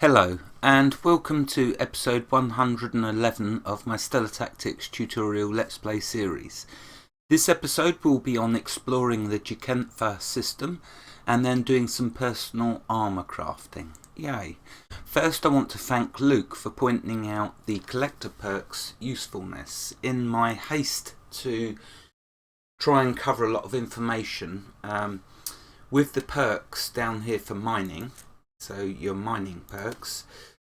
Hello and welcome to episode 111 of my Stellar Tactics tutorial Let's Play series. This episode will be on exploring the Jekehfa system and then doing some personal armour crafting. Yay! First I want to thank Luke for pointing out the collector perks usefulness. In my haste to try and cover a lot of information with the perks down here for mining, so your mining perks,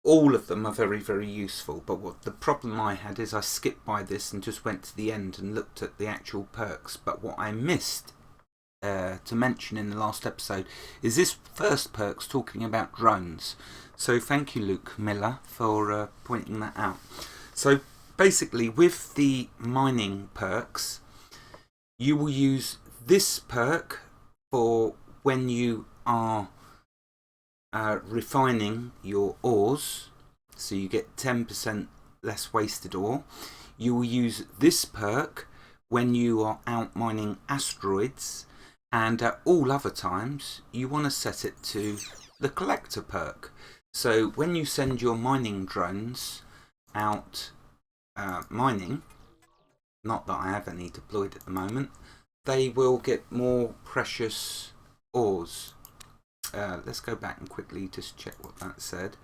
all of them are very useful, but what the problem I had is I skipped by this and just went to the end and looked at the actual perks. But what I missed to mention in the last episode is this first perk's talking about drones. So thank you Luke Miller for pointing that out. So basically with the mining perks, you will use this perk for when you are refining your ores, so you get 10% less wasted ore. You will use this perk when you are out mining asteroids, and at all other times you want to set it to the collector perk. So when you send your mining drones out mining, not that I have any deployed at the moment, they will get more precious ores. Let's go back and quickly just check what that said.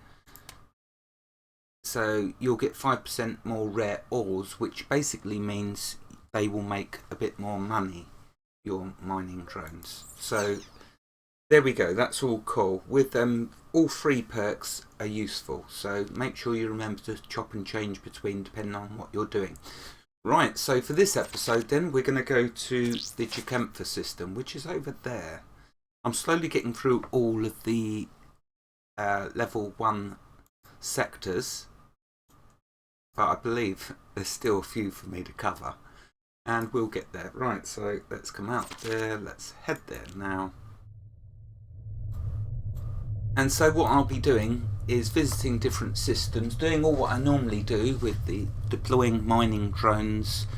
So you'll get 5% more rare ores, which basically means they will make a bit more money, your mining drones. So there we go, that's all cool. With all three perks are useful, so make sure you remember to chop and change between depending on what you're doing. Right, so for this episode then we're going to go to the Jekehfa system, which is over there. I'm slowly getting through all of the level 1 sectors, but I believe there's still a few for me to cover, and we'll get there. Right, so let's come out there, let's head there now. And so what I'll be doing is visiting different systems, doing all what I normally do with the deploying mining drones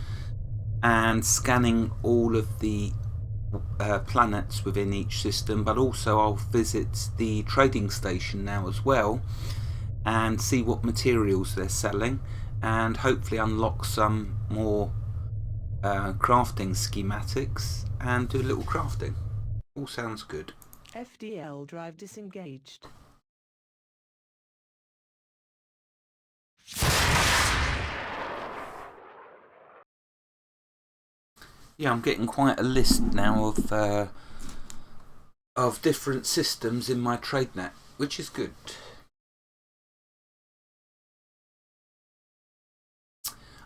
and scanning all of the planets within each system, but also I'll visit the trading station now as well and see what materials they're selling, and hopefully unlock some more crafting schematics and do a little crafting. All sounds good. FDL drive disengaged. Yeah, I'm getting quite a list now of different systems in my trade net, which is good.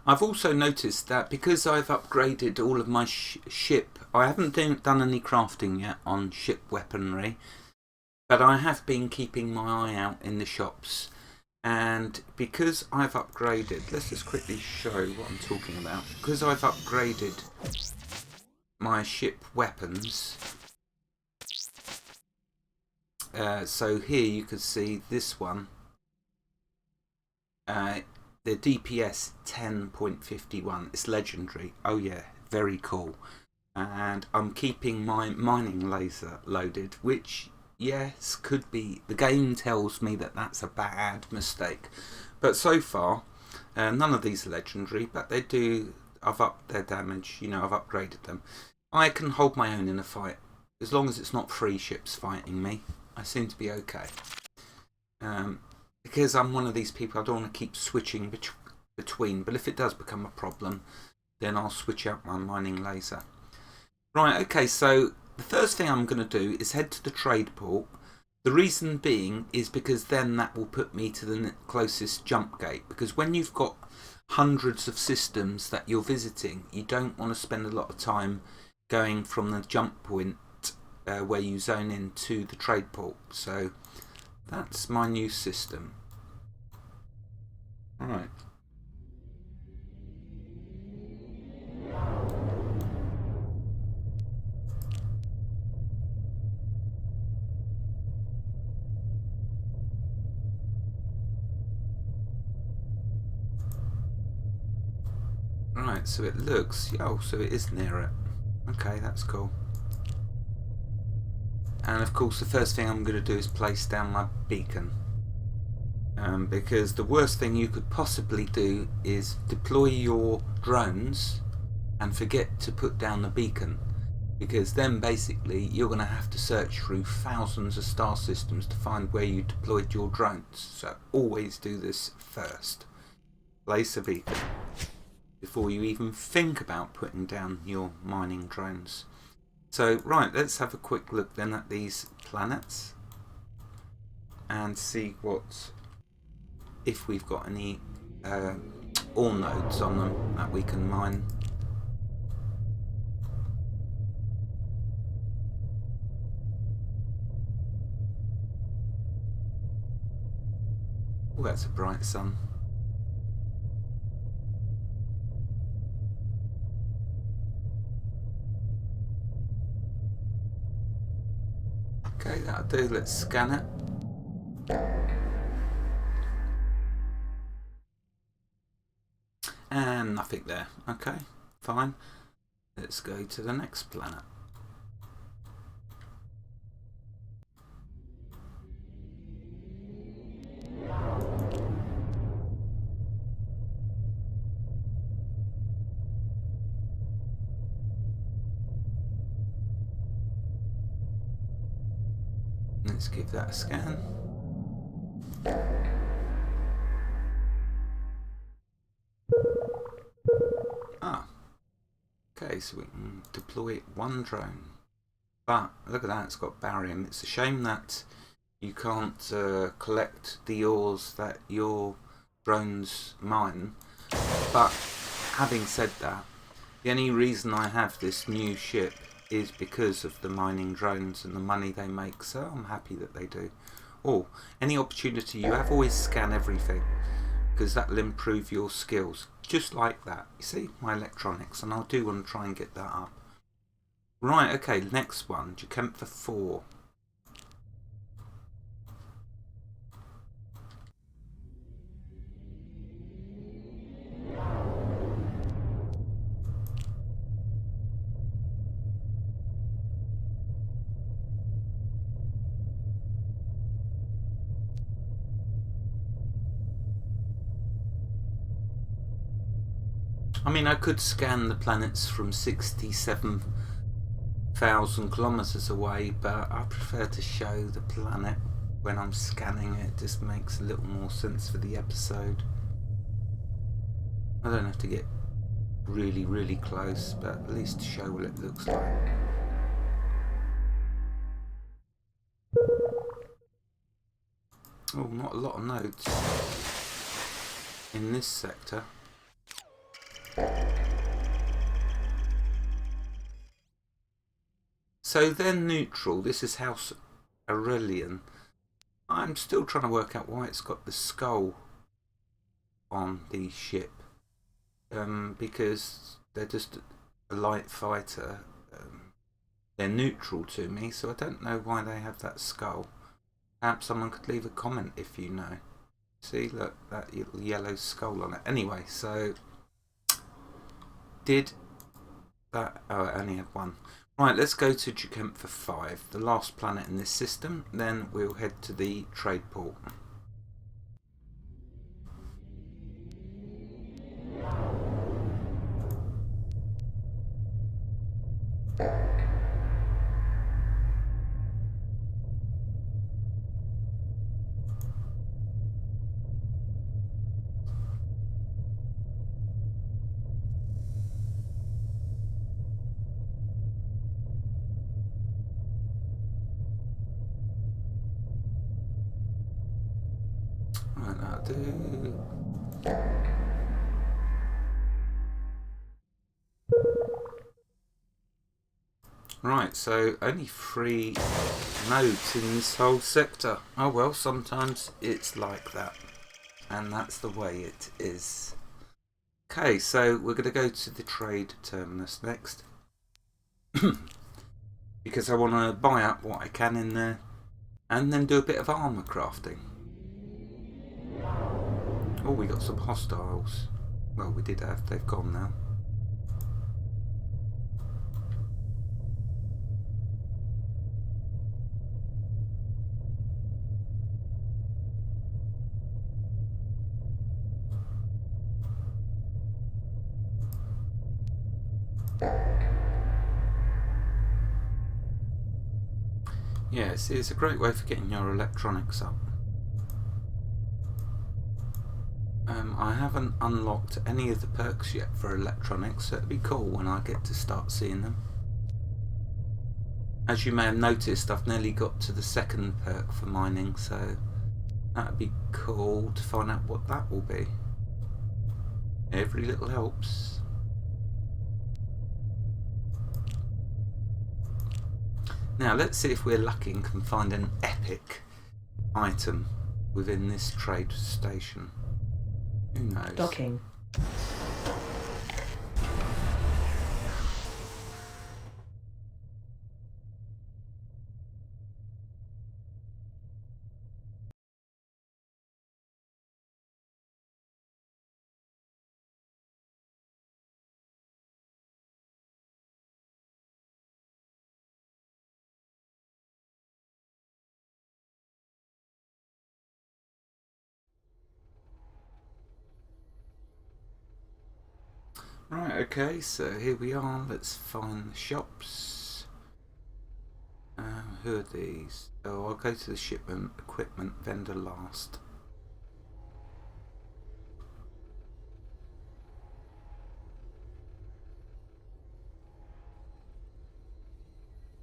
I've also noticed that because I've upgraded all of my ship, I haven't done any crafting yet on ship weaponry, but I have been keeping my eye out in the shops. And because I've upgraded, let's just quickly show what I'm talking about. Because I've upgraded my ship weapons, so here you can see this one, the DPS 10.51, it's legendary. Oh yeah, very cool. And I'm keeping my mining laser loaded, which yes, could be, the game tells me that that's a bad mistake, but so far none of these are legendary, but they do, I've upped their damage, you know, I've upgraded them. I can hold my own in a fight as long as it's not free ships fighting me. I seem to be okay, because I'm one of these people, I don't want to keep switching between, but if it does become a problem then I'll switch out my mining laser. Right, okay, so the first thing I'm going to do is head to the trade port. The reason being is because then that will put me to the closest jump gate, because when you've got hundreds of systems that you're visiting, you don't want to spend a lot of time going from the jump point where you zone in to the trade port. So that's my new system. Alright. Right, so it looks, oh, so it is near it. Okay, that's cool. And of course the first thing I'm going to do is place down my beacon. Because the worst thing you could possibly do is deploy your drones and forget to put down the beacon, because then basically you're going to have to search through thousands of star systems to find where you deployed your drones. So always do this first. Place a beacon before you even think about putting down your mining drones. So right, let's have a quick look then at these planets and see if we've got any ore nodes on them that we can mine. Oh, that's a bright sun. Okay, that'll do. Let's scan it. And nothing there. Okay, fine. Let's go to the next planet. Let's give that a scan. Okay, so we can deploy one drone. But look at that, it's got barium. It's a shame that you can't collect the ores that your drones mine. But having said that, the only reason I have this new ship is because of the mining drones and the money they make, so I'm happy that they do. Or any opportunity you have, always scan everything, because that will improve your skills. Just like that. You see, my electronics, and I do want to try and get that up. Right, okay, next one, Jekehfa 4. I mean, I could scan the planets from 67,000 kilometers away, but I prefer to show the planet when I'm scanning it. It just makes a little more sense for the episode. I don't have to get really, really close, but at least show what it looks like. Oh, not a lot of nodes in this sector. So they're neutral. This is House Aurelian. I'm still trying to work out why it's got the skull on the ship. Because they're just a light fighter. They're neutral to me, so I don't know why they have that skull. Perhaps someone could leave a comment if you know. See, look, that little yellow skull on it. Anyway, so did that... Oh, I only had one. Right, let's go to Jekehfa 5, the last planet in this system. Then we'll head to the trade port. Right, that'll do. Right, so only 3 nodes in this whole sector. Oh well, sometimes it's like that. And that's the way it is. Okay, so we're going to go to the trade terminus next. Because I want to buy up what I can in there. And then do a bit of armour crafting. Oh, we got some hostiles. Well, we did have, they've gone now. Yeah, it's a great way for getting your electronics up. I haven't unlocked any of the perks yet for electronics, so it'd be cool when I get to start seeing them. As you may have noticed, I've nearly got to the second perk for mining, so that'd be cool to find out what that will be. Every little helps. Now let's see if we're lucky and can find an epic item within this trade station. Who knows? Docking. Right, okay, so here we are. Let's find the shops. Who are these? Oh, I'll go to the shipment equipment vendor last.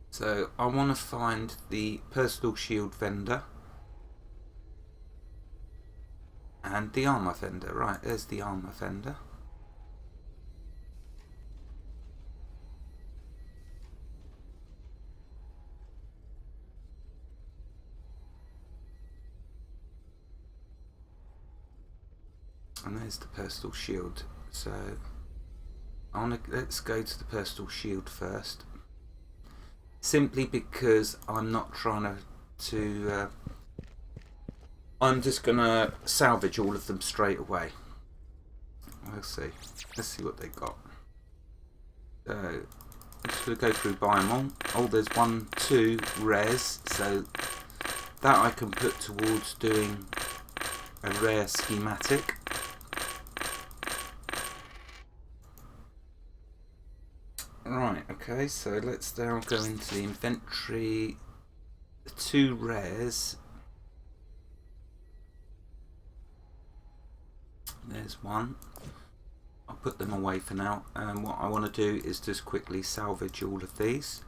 So I want to find the personal shield vendor and the armor vendor. Right, there's the armor vendor. And there's the personal shield. So let's go to the personal shield first. Simply because I'm not trying to I'm just gonna salvage all of them straight away. Let's see what they got. So I'm just gonna go through, buy them all. Oh, there's 1, 2 rares, so that I can put towards doing a rare schematic. Right, okay, so let's now go into the inventory. The 2 rares. There's 1. I'll put them away for now. And what I want to do is just quickly salvage all of these.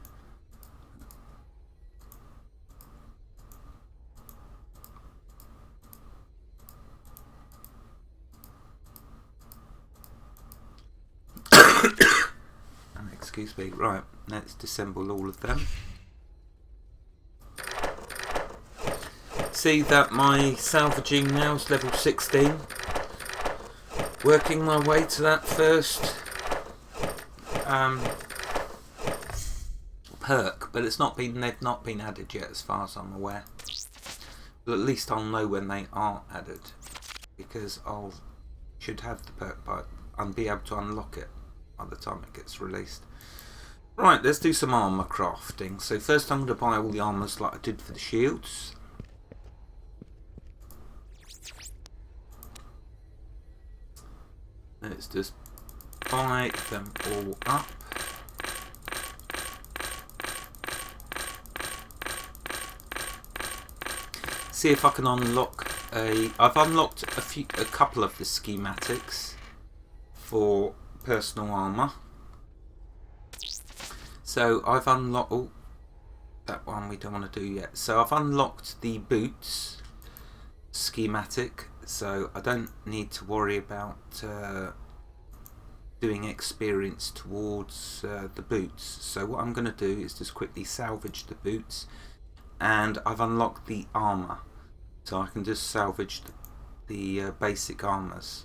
Excuse me. Right, let's disassemble all of them. See that my salvaging now is level 16. Working my way to that first perk, but they've not been added yet as far as I'm aware. But at least I'll know when they are added, because should have the perk and be able to unlock it by the time it gets released. Right, let's do some armour crafting. So first I'm going to buy all the armours like I did for the shields. Let's just buy them all up. See if I can unlock I've unlocked a couple of the schematics for personal armour. So I've unlocked, oh, that one we don't want to do yet. So I've unlocked the boots schematic, so I don't need to worry about doing experience towards the boots. So what I'm going to do is just quickly salvage the boots, and I've unlocked the armour, so I can just salvage the basic armours.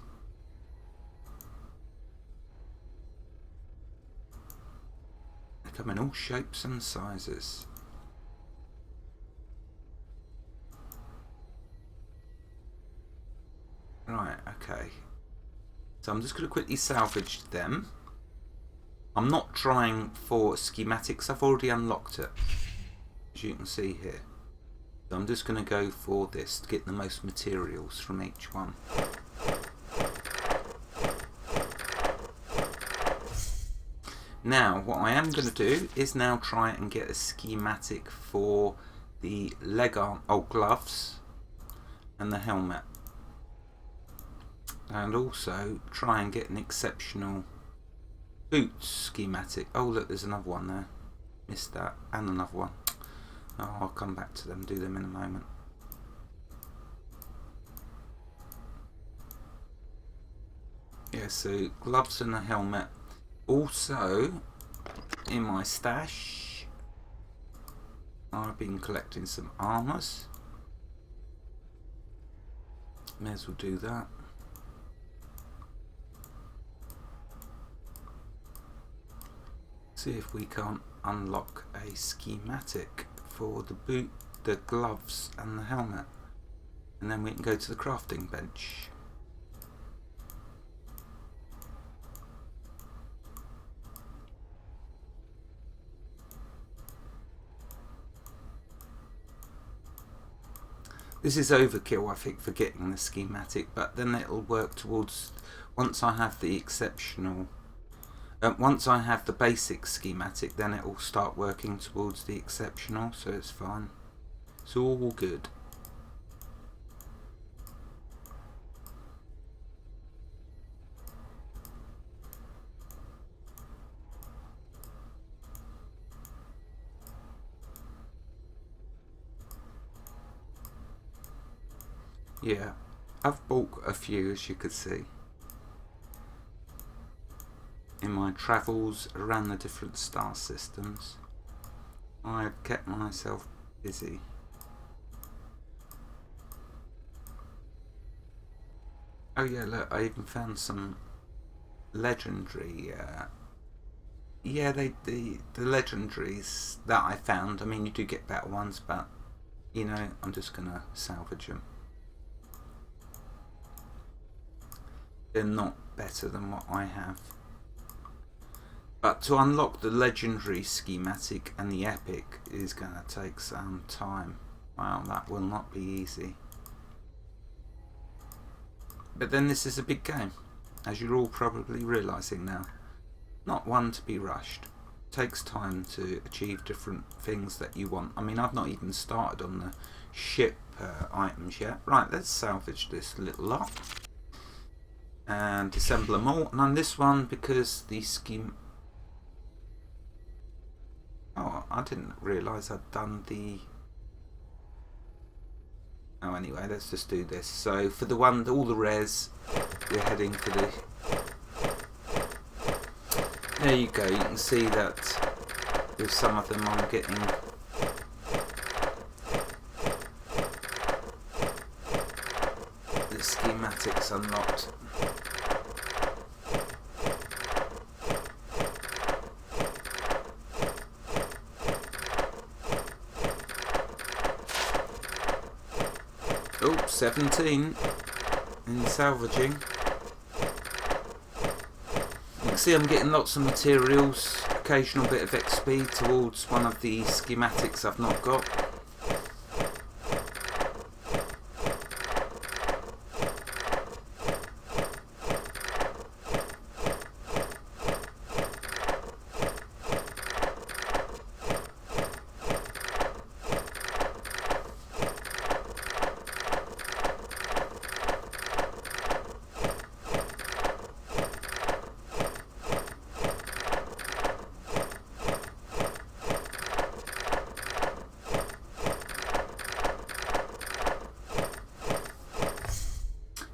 They come in all shapes and sizes. Right, okay. So I'm just going to quickly salvage them. I'm not trying for schematics, I've already unlocked it, as you can see here. So I'm just going to go for this to get the most materials from each one. Now, what I am going to do is now try and get a schematic for the gloves and the helmet. And also try and get an exceptional boots schematic. Oh look, there's another one there. Missed that. And another one. Oh, I'll come back to them, do them in a moment. Yeah, so gloves and a helmet. Also, in my stash, I've been collecting some armours. May as well do that. See if we can't unlock a schematic for the boot, the gloves and the helmet. And then we can go to the crafting bench. This is overkill, I think, for getting the schematic, but then it'll work towards, once I have the exceptional, once I have the basic schematic, then it will start working towards the exceptional, so it's fine. It's all good. Yeah, I've bought a few, as you could see, in my travels around the different star systems. I've kept myself busy. Oh yeah, look, I even found some legendary, yeah, the legendaries that I found, I mean, you do get better ones, but, you know, I'm just gonna salvage them. They're not better than what I have. But to unlock the legendary schematic and the epic is going to take some time. Wow, that will not be easy. But then this is a big game, as you're all probably realising now. Not one to be rushed. It takes time to achieve different things that you want. I mean, I've not even started on the ship items yet. Right, let's salvage this little lot. And disassemble them all. And on this one, because the scheme... Oh, I didn't realise I'd done the... Oh, anyway, let's just do this. So, for the one, all the rares, we're heading for the... There you go, you can see that with some of them I'm getting... the schematics unlocked. Oh, 17 in salvaging. You can see I'm getting lots of materials, occasional bit of XP towards one of the schematics I've not got.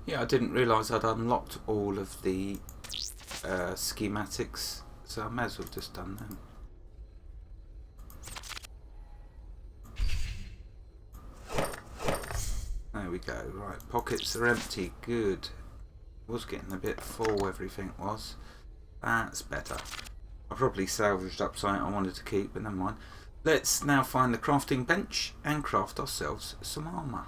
Yeah, I didn't realise I'd unlocked all of the schematics, so I may as well have just done them. There we go, right, pockets are empty, good. Was getting a bit full, everything was. That's better. I probably salvaged up something I wanted to keep, but never mind. Let's now find the crafting bench and craft ourselves some armour.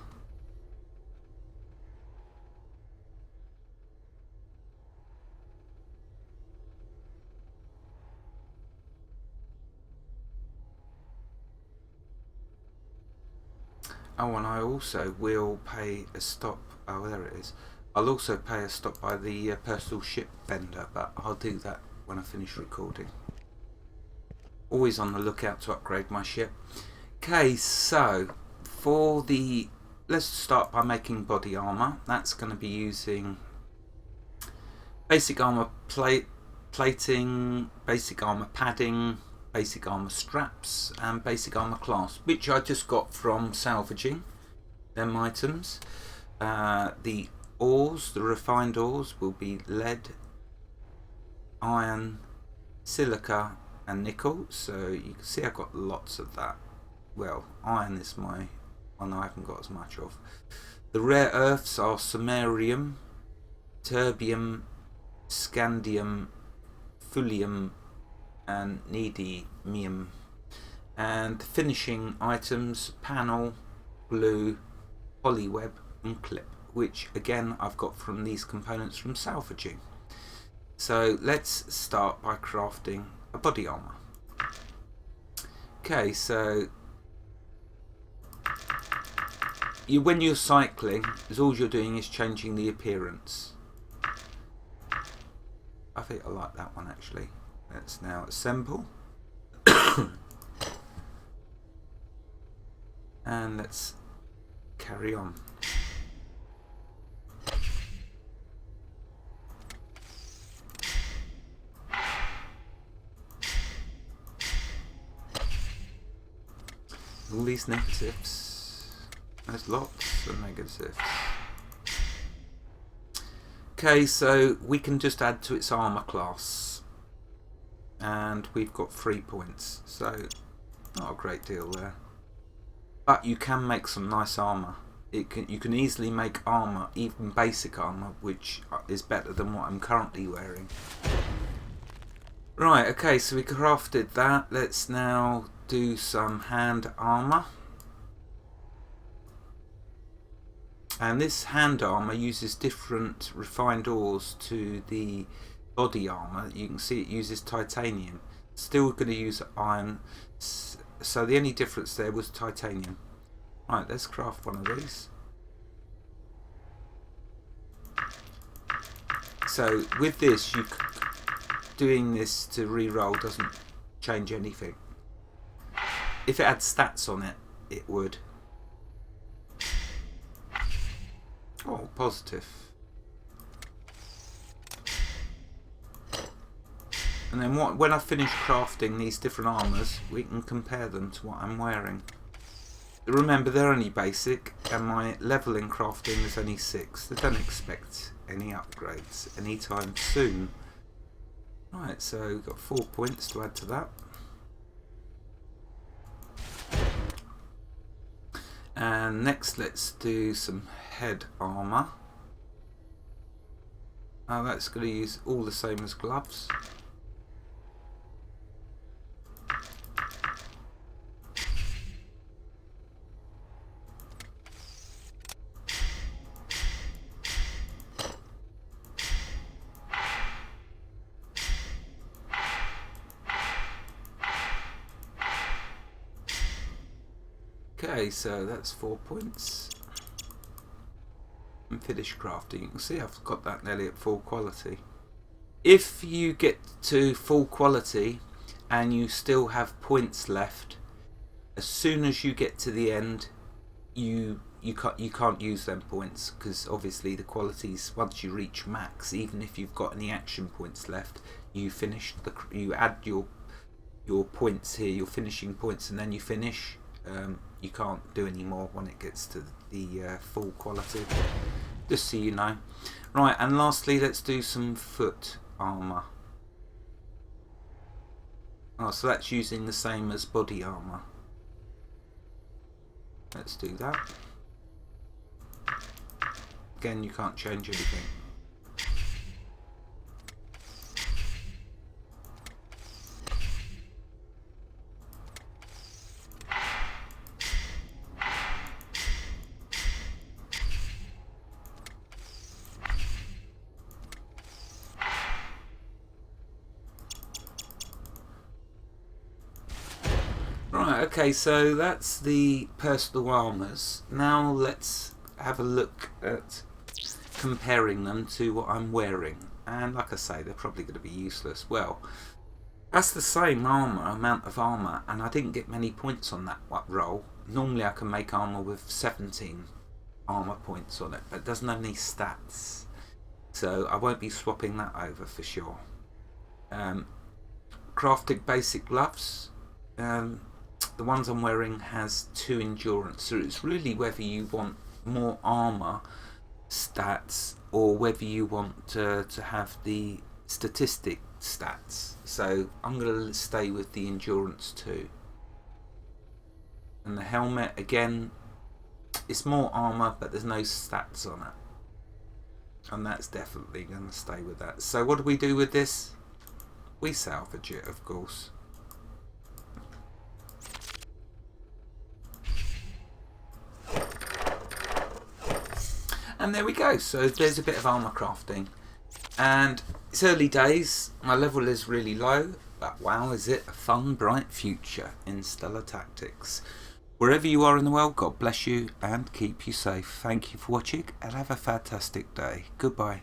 Oh, and I also will pay a stop. Oh, there it is. I'll also pay a stop by the personal ship vendor, but I'll do that when I finish recording. always on the lookout to upgrade my ship. Okay, so let's start by making body armor. That's going to be using basic armor plating, basic armor padding, basic armor straps, and basic armor clasp, which I just got from salvaging them items. The ores, the refined ores, will be lead, iron, silica, and nickel. So you can see I've got lots of that. Well, iron is my one I haven't got as much of. The rare earths are samarium, terbium, scandium, thulium, and neodymium. And finishing items: panel, glue, polyweb, and clip, which again I've got from these components from salvaging. So let's start by crafting a body armor. Okay, so when you're cycling, all you're doing is changing the appearance. I think I like that one actually. Let's now assemble. And let's carry on. All these negatives. There's lots of negatives. Okay, so we can just add to its armor class. And we've got 3 points. So not a great deal there. But you can make some nice armor. You can easily make armor, even basic armor, which is better than what I'm currently wearing. Right, okay, so we crafted that. Let's now do some hand armor. And this hand armor uses different refined ores to the body armor. You can see it uses titanium. Still going to use iron. So the only difference there was titanium. Right, let's craft one of these. So with this, doing this to re-roll doesn't change anything. If it had stats on it, it would. Oh, positive. And then when I finish crafting these different armors, we can compare them to what I'm wearing. Remember, they're only basic, and my level in crafting is only 6. I don't expect any upgrades anytime soon. Right, so we've got 4 points to add to that. And next, let's do some head armor. Now that's going to use all the same as gloves. Okay, so that's 4 points. And finish crafting. You can see I've got that nearly at full quality. If you get to full quality and you still have points left, as soon as you get to the end, you can't use them points, because obviously the qualities, once you reach max, even if you've got any action points left, you add your points here, your finishing points, and then you finish. You can't do any more when it gets to the full quality, just so you know. Right, and lastly, let's do some foot armor. Oh, so that's using the same as body armor. Let's do that. Again, you can't change anything. Right, okay, so that's the personal armours. Now let's have a look at comparing them to what I'm wearing. And like I say, they're probably going to be useless. Well, That's the same amount of armour, and I didn't get many points on that roll. Normally I can make armour with 17 armour points on it, but it doesn't have any stats. So I won't be swapping that over for sure. Crafted basic gloves. The ones I'm wearing has 2 endurance, so it's really whether you want more armour stats or whether you want to have the statistic stats. So I'm going to stay with the endurance 2. And the helmet, again, it's more armour, but there's no stats on it, and that's definitely going to stay with that. So what do we do with this? We salvage it, of course. And there we go. So there's a bit of armour crafting, and it's early days. My level is really low, but wow, is it a fun, bright future in Stellar Tactics. Wherever you are in the world, God bless you and keep you safe. Thank you for watching, and have a fantastic day. Goodbye.